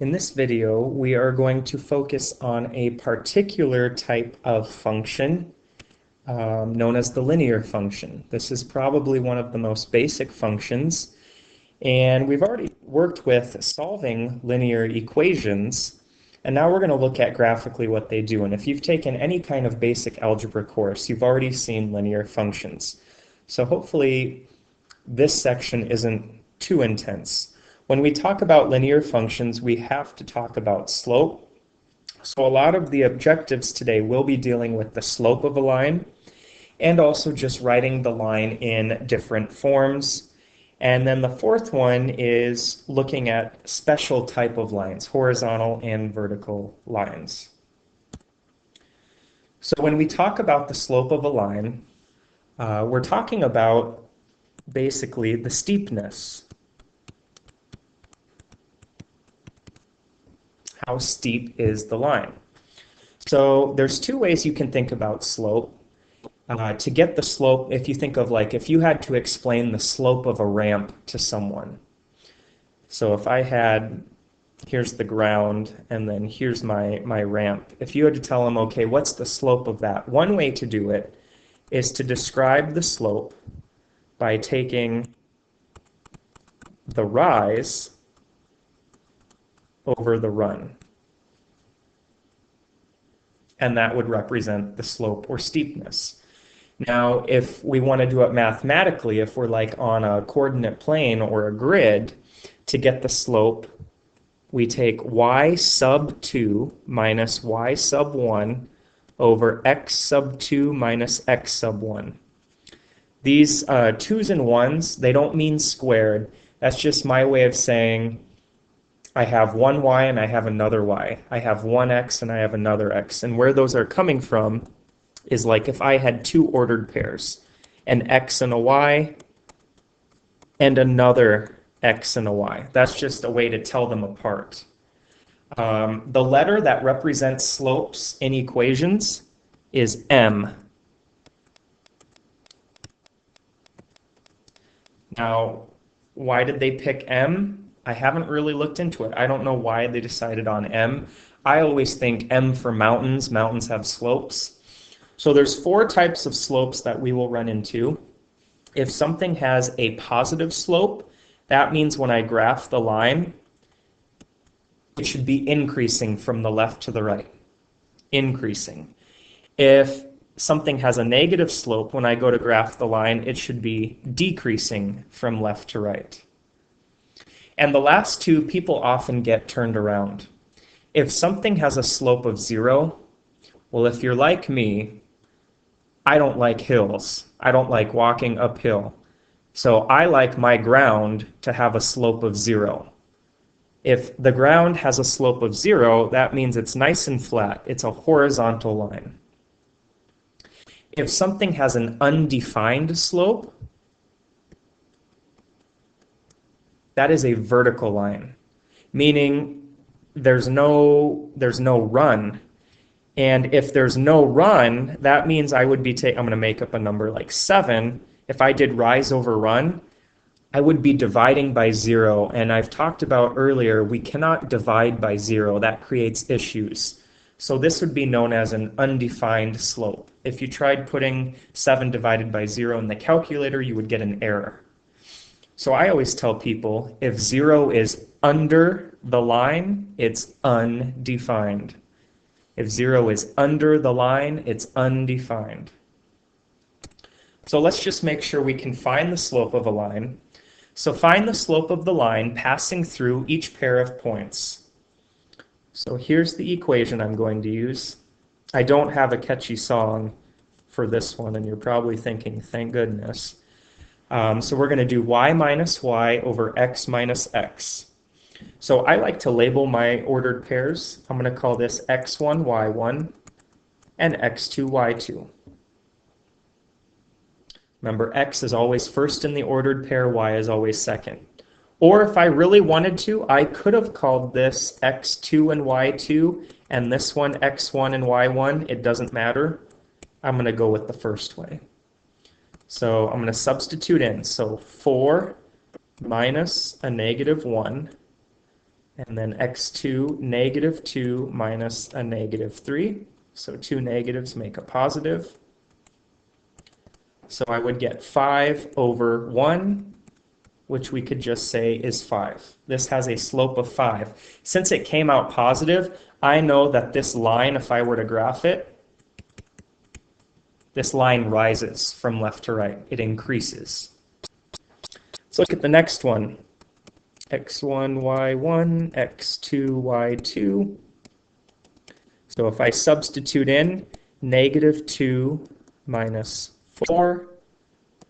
In this video, we are going to focus on a particular type of function known as the linear function. This is probably one of the most basic functions, and we've already worked with solving linear equations, and now we're going to look at graphically what they do. And if you've taken any kind of basic algebra course, you've already seen linear functions. So hopefully this section isn't too intense. When we talk about linear functions, we have to talk about slope. So a lot of the objectives today will be dealing with the slope of a line and also just writing the line in different forms. And then the fourth one is looking at special type of lines, horizontal and vertical lines. So when we talk about the slope of a line, we're talking about basically the steepness. How steep is the line? So there's two ways you can think about slope. To get the slope, if you think of if you had to explain the slope of a ramp to someone. So if I had, here's the ground, and then here's my ramp. If you had to tell them, okay, what's the slope of that? One way to do it is to describe the slope by taking the rise over the run. And that would represent the slope or steepness. Now, if we want to do it mathematically, if we're on a coordinate plane or a grid, to get the slope, we take y sub 2 minus y sub 1 over x sub 2 minus x sub 1. These 2's and 1's, they don't mean squared. That's just my way of saying I have one y and I have another y. I have one x and I have another x. And where those are coming from is if I had two ordered pairs, an x and a y and another x and a y. That's just a way to tell them apart. The letter that represents slopes in equations is m. Now, why did they pick m? I haven't really looked into it. I don't know why they decided on M. I always think M for mountains. Mountains have slopes. So there's four types of slopes that we will run into. If something has a positive slope, that means when I graph the line, it should be increasing from the left to the right. Increasing. If something has a negative slope, when I go to graph the line, it should be decreasing from left to right. And the last two, people often get turned around. If something has a slope of 0, well, if you're like me, I don't like hills. I don't like walking uphill. So I like my ground to have a slope of 0. If the ground has a slope of 0, that means it's nice and flat. It's a horizontal line. If something has an undefined slope, that is a vertical line, meaning there's no run. And if there's no run, that means I would be I'm going to make up a number like 7. If I did rise over run, I would be dividing by 0. And I've talked about earlier, we cannot divide by 0. That creates issues. So this would be known as an undefined slope. If you tried putting 7 divided by 0 in the calculator, you would get an error. So I always tell people, if 0 is under the line, it's undefined. If 0 is under the line, it's undefined. So let's just make sure we can find the slope of a line. So find the slope of the line passing through each pair of points. So here's the equation I'm going to use. I don't have a catchy song for this one, and you're probably thinking, thank goodness. So we're going to do y minus y over x minus x. So I like to label my ordered pairs. I'm going to call this x1, y1, and x2, y2. Remember, x is always first in the ordered pair, y is always second. Or if I really wanted to, I could have called this x2 and y2, and this one x1 and y1. It doesn't matter. I'm going to go with the first way. So I'm going to substitute in. So 4 minus a negative 1 And then x2, negative 2 minus a negative 3. So two negatives make a positive. So I would get 5 over 1, which we could just say is 5. This has a slope of 5. Since it came out positive, I know that this line, if I were to graph it, this line rises from left to right. It increases. Let's look at the next one. x1, y1, x2, y2. So if I substitute in negative 2 minus 4,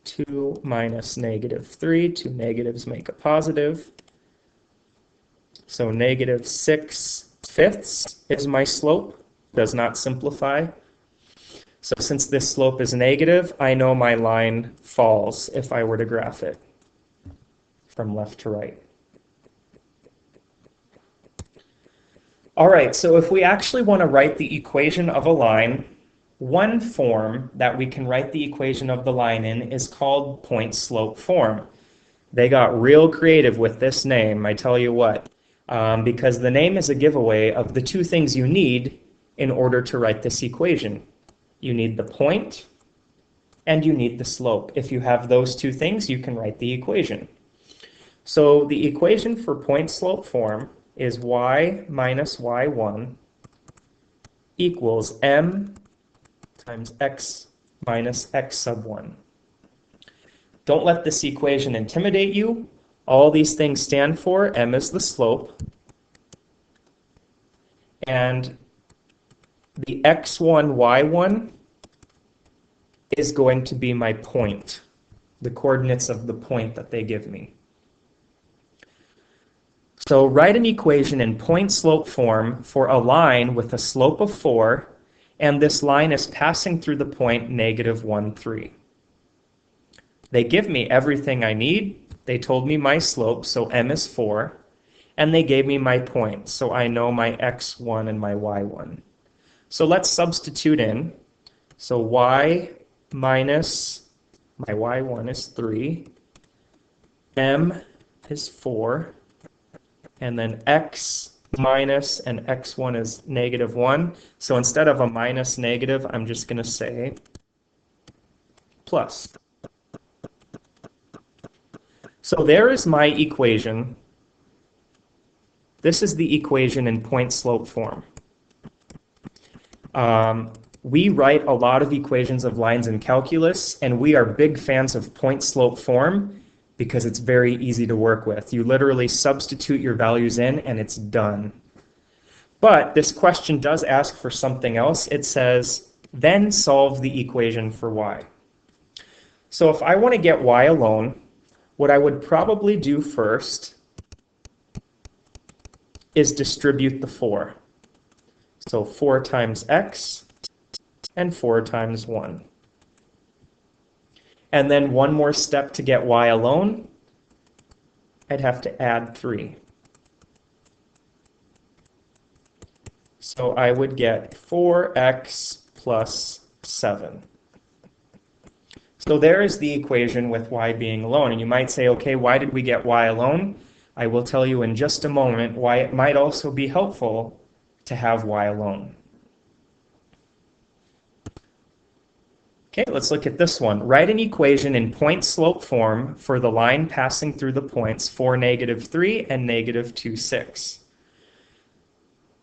2 minus negative 3, two negatives make a positive. So negative 6/5 is my slope, does not simplify. So since this slope is negative, I know my line falls if I were to graph it from left to right. All right, so if we actually want to write the equation of a line, one form that we can write the equation of the line in is called point-slope form. They got real creative with this name, I tell you what, because the name is a giveaway of the two things you need in order to write this equation. You need the point and you need the slope. If you have those two things, you can write the equation. So the equation for point-slope form is y minus y1 equals m times x minus x sub 1. Don't let this equation intimidate you. All these things stand for, m is the slope, and the x1, y1 is going to be my point, the coordinates of the point that they give me. So write an equation in point-slope form for a line with a slope of 4, and this line is passing through the point negative 1, 3. They give me everything I need. They told me my slope, so m is 4, and they gave me my point, so I know my x1 and my y1. So let's substitute in. So y minus my y1 is 3, m is 4, and then x minus and x1 is negative 1. So instead of a minus negative, I'm just going to say plus. So there is my equation. This is the equation in point-slope form. We write a lot of equations of lines in calculus, and we are big fans of point-slope form because it's very easy to work with. You literally substitute your values in and it's done. But this question does ask for something else. It says, then solve the equation for y. So if I want to get y alone, what I would probably do first is distribute the 4. So 4 times x and 4 times 1. And then one more step to get y alone, I'd have to add 3. So I would get 4x plus 7. So there is the equation with y being alone. And you might say, okay, why did we get y alone? I will tell you in just a moment why it might also be helpful to have y alone. Okay, let's look at this one. Write an equation in point-slope form for the line passing through the points 4, negative 3 and negative 2, 6.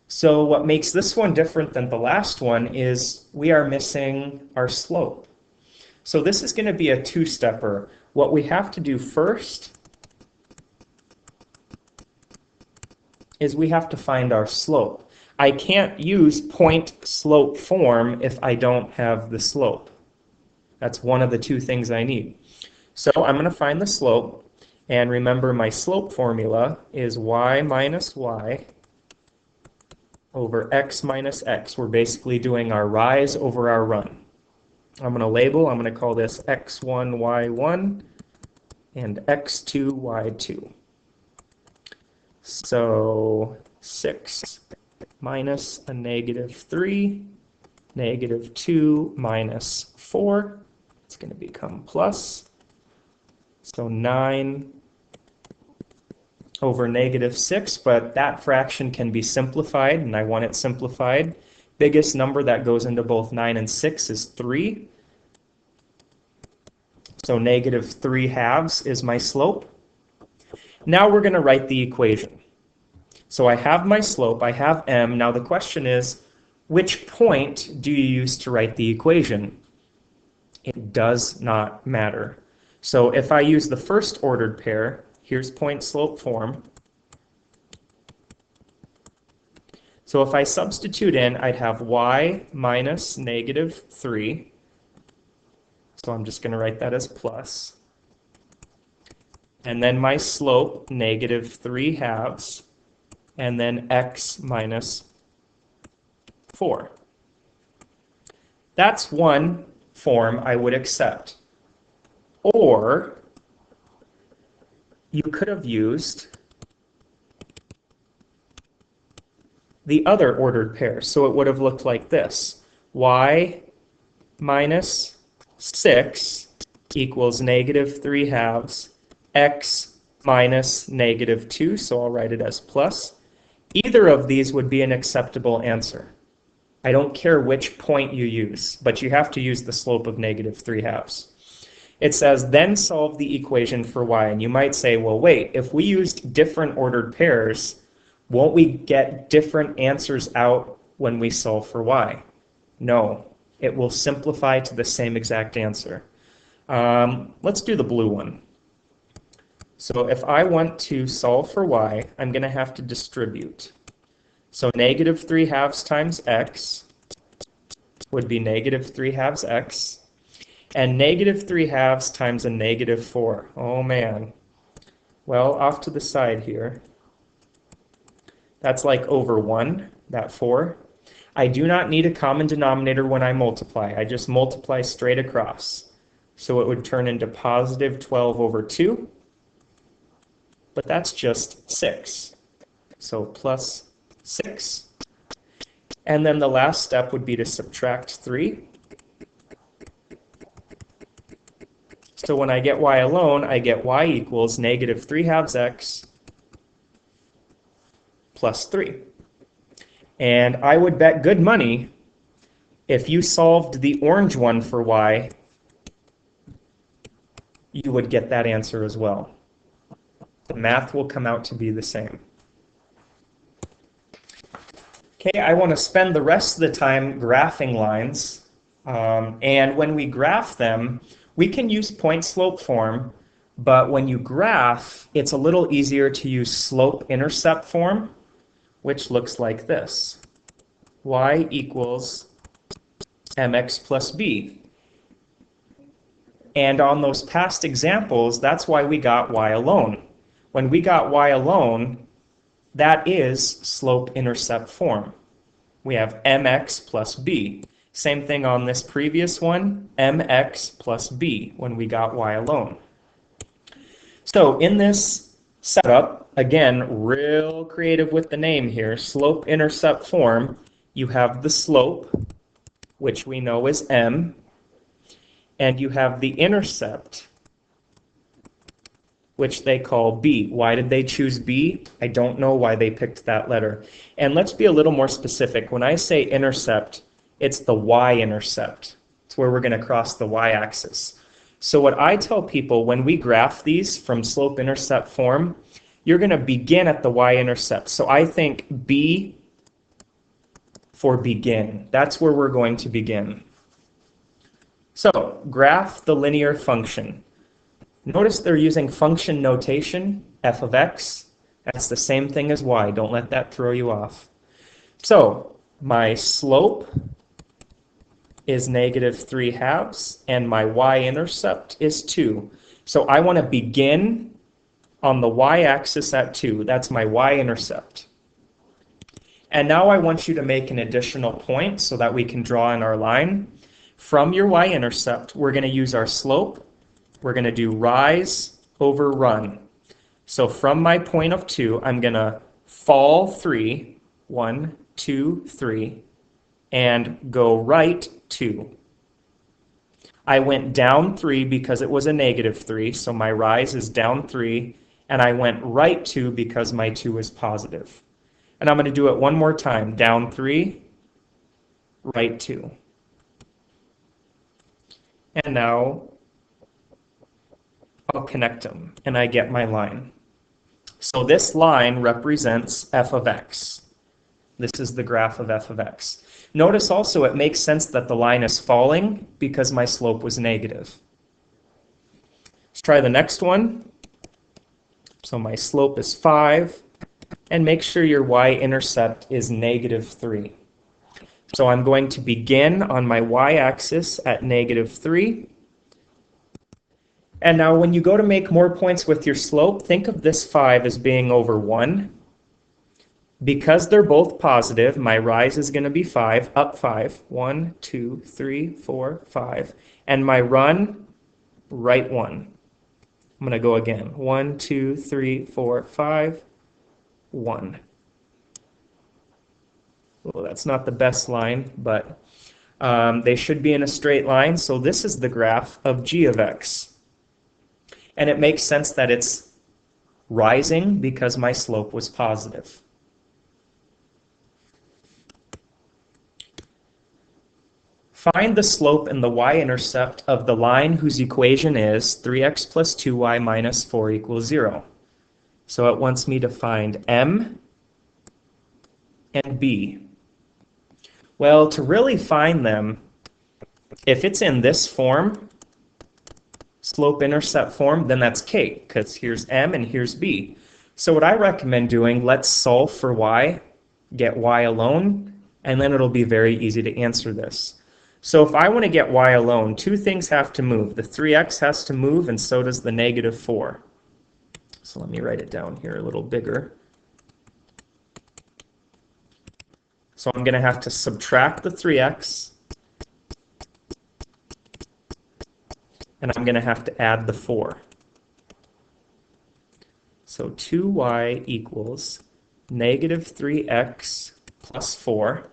So what makes this one different than the last one is we are missing our slope. So this is going to be a two-stepper. What we have to do first is we have to find our slope. I can't use point-slope form if I don't have the slope. That's one of the two things I need. So I'm going to find the slope, and remember my slope formula is y minus y over x minus x. We're basically doing our rise over our run. I'm going to call this x1, y1 and x2, y2. So 6 minus a negative 3, negative 2 minus 4. It's going to become plus. So 9 over negative 6, but that fraction can be simplified, and I want it simplified. Biggest number that goes into both 9 and 6 is 3. So negative 3 halves is my slope. Now we're going to write the equation. So I have my slope, I have m. Now the question is, which point do you use to write the equation? It does not matter. So if I use the first ordered pair, here's point-slope form. So if I substitute in, I'd have y minus negative 3. So I'm just going to write that as plus. And then my slope, negative 3 halves. And then x minus 4. That's one form I would accept. Or you could have used the other ordered pair. So it would have looked like this. Y minus 6 equals negative 3 halves, x minus negative 2, so I'll write it as plus. Either of these would be an acceptable answer. I don't care which point you use, but you have to use the slope of negative 3 halves. It says, then solve the equation for y. And you might say, well, wait, if we used different ordered pairs, won't we get different answers out when we solve for y? No, it will simplify to the same exact answer. Let's do the blue one. So if I want to solve for y, I'm going to have to distribute. So negative 3 halves times x would be negative 3 halves x. And negative 3 halves times a negative 4. Oh man. Well, off to the side here. That's like over 1, that 4. I do not need a common denominator when I multiply. I just multiply straight across. So it would turn into positive 12 over 2. But that's just 6. So plus 6. And then the last step would be to subtract 3. So when I get y alone, I get y equals negative 3 halves x plus 3. And I would bet good money if you solved the orange one for y, you would get that answer as well. The math will come out to be the same. Okay, I want to spend the rest of the time graphing lines. And when we graph them, we can use point-slope form, but when you graph, it's a little easier to use slope-intercept form, which looks like this. Y equals mx plus b. And on those past examples, that's why we got y alone. When we got y alone, that is slope-intercept form. We have mx plus b. Same thing on this previous one, mx plus b, when we got y alone. So in this setup, again, real creative with the name here, slope-intercept form, you have the slope, which we know is m, and you have the intercept, which they call b. Why did they choose b? I don't know why they picked that letter. And let's be a little more specific. When I say intercept, it's the y-intercept. It's where we're going to cross the y-axis. So what I tell people when we graph these from slope-intercept form, you're going to begin at the y-intercept. So I think b for begin. That's where we're going to begin. So graph the linear function. Notice they're using function notation, f of x. That's the same thing as y. Don't let that throw you off. So my slope is negative 3 halves, and my y-intercept is 2. So I want to begin on the y-axis at 2. That's my y-intercept. And now I want you to make an additional point so that we can draw in our line. From your y-intercept, we're going to use our slope. We're going to do rise over run. So from my point of 2, I'm going to fall 3, 1, 2, 3, and go right 2. I went down 3 because it was a negative 3, so my rise is down 3, and I went right 2 because my 2 is positive. And I'm going to do it one more time. Down 3, right 2. And now I'll connect them, and I get my line. So this line represents f of x. This is the graph of f of x. Notice also it makes sense that the line is falling because my slope was negative. Let's try the next one. So my slope is 5, and make sure your y-intercept is negative 3. So I'm going to begin on my y-axis at negative 3. And now when you go to make more points with your slope, think of this 5 as being over 1. Because they're both positive, my rise is going to be 5, up 5. 1, 2, 3, 4, 5. And my run, right 1. I'm going to go again. 1, 2, 3, 4, 5, 1. Well, that's not the best line, but they should be in a straight line. So this is the graph of g of x. And it makes sense that it's rising because my slope was positive. Find the slope and the y-intercept of the line whose equation is 3x plus 2y minus 4 equals 0. So it wants me to find m and b. Well, to really find them, if it's in this form, slope-intercept form, then that's k, because here's m and here's b. So what I recommend doing, let's solve for y, get y alone, and then it'll be very easy to answer this. So if I want to get y alone, two things have to move. The 3x has to move, and so does the negative 4. So let me write it down here a little bigger. So I'm going to have to subtract the 3x, and I'm going to have to add the 4. So 2y equals negative 3x plus 4.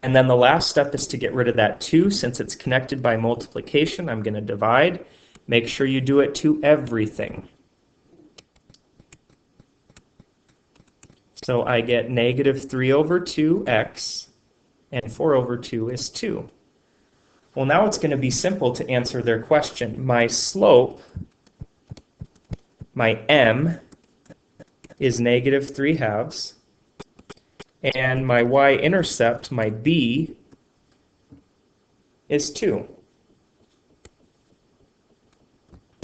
And then the last step is to get rid of that 2. Since it's connected by multiplication, I'm going to divide. Make sure you do it to everything. So I get negative 3 over 2x, and 4 over 2 is 2. Well, now it's going to be simple to answer their question. My slope, my m, is negative 3 halves. And my y-intercept, my b, is 2.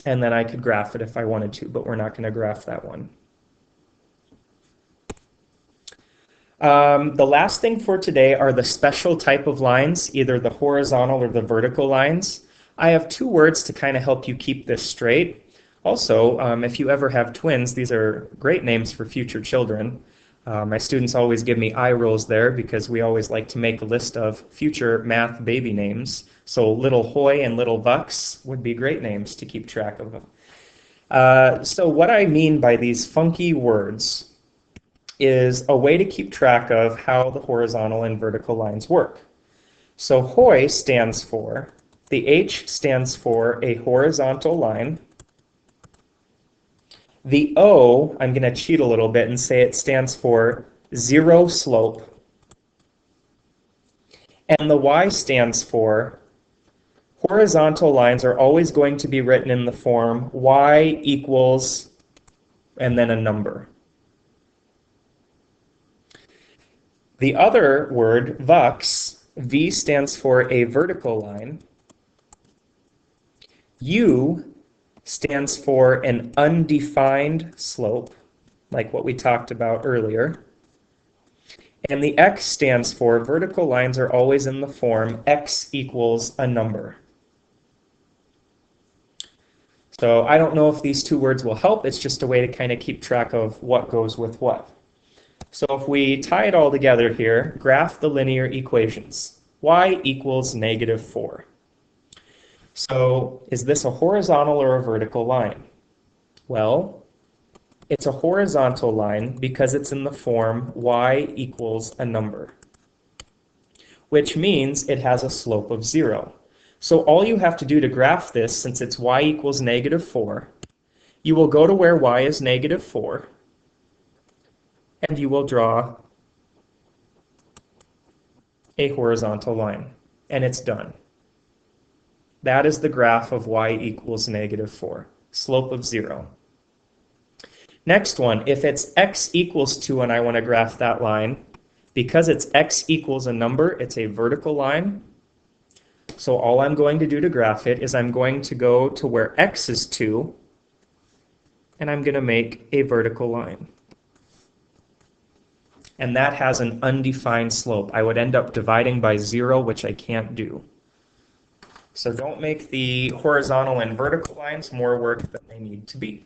And then I could graph it if I wanted to, but we're not going to graph that one. The last thing for today are the special type of lines, either the horizontal or the vertical lines. I have 2 words to kind of help you keep this straight. Also, if you ever have twins, these are great names for future children. My students always give me eye rolls there because we always like to make a list of future math baby names. So Little Hoy and Little Bucks would be great names to keep track of. So what I mean by these funky words is a way to keep track of how the horizontal and vertical lines work. So Hoy stands for, the H stands for a horizontal line. The O, I'm going to cheat a little bit and say it stands for 0 slope. And the Y stands for horizontal lines are always going to be written in the form y equals and then a number. The other word, Vux, V stands for a vertical line. U stands for an undefined slope, like what we talked about earlier. And the X stands for vertical lines are always in the form x equals a number. So I don't know if these 2 words will help. It's just a way to kind of keep track of what goes with what. So if we tie it all together here, graph the linear equations. Y equals negative 4. So is this a horizontal or a vertical line? Well, it's a horizontal line because it's in the form y equals a number, which means it has a slope of 0. So all you have to do to graph this, since it's y equals negative 4, You will go to where y is -4, and you will draw a horizontal line, and it's done. That is the graph of y equals -4, slope of 0. Next one, if it's x equals 2 and I want to graph that line, because it's x equals a number, it's a vertical line. So all I'm going to do to graph it is I'm going to go to where x is 2, and I'm going to make a vertical line. And that has an undefined slope. I would end up dividing by 0, which I can't do. So don't make the horizontal and vertical lines more work than they need to be.